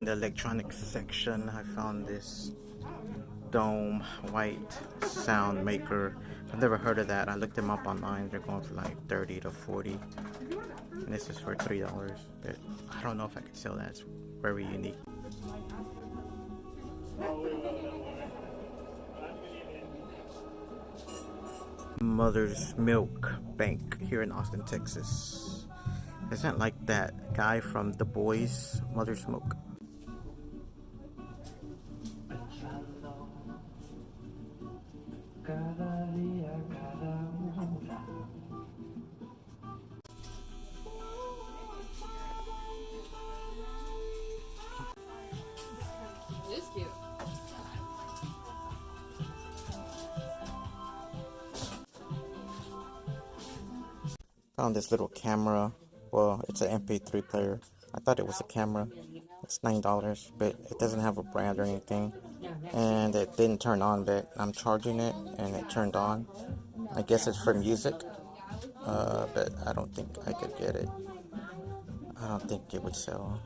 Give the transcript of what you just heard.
In the electronics section, I found this Dome white sound maker. I've never heard of that. I looked them up online. They're going for like 30 to 40, and this is for $3. But I don't know if I could sell that. It's very unique. Mother's Milk Bank here in Austin, Texas. Isn't like that guy from The Boys, Mother's Milk. This is cute. Found this little camera. Well, it's an MP3 player. I thought it was a camera. It's $9, but it doesn't have a brand or anything. And it didn't turn on, but I'm charging it and it turned on. I guess it's for music, but I don't think I could get it. I don't think it would sell.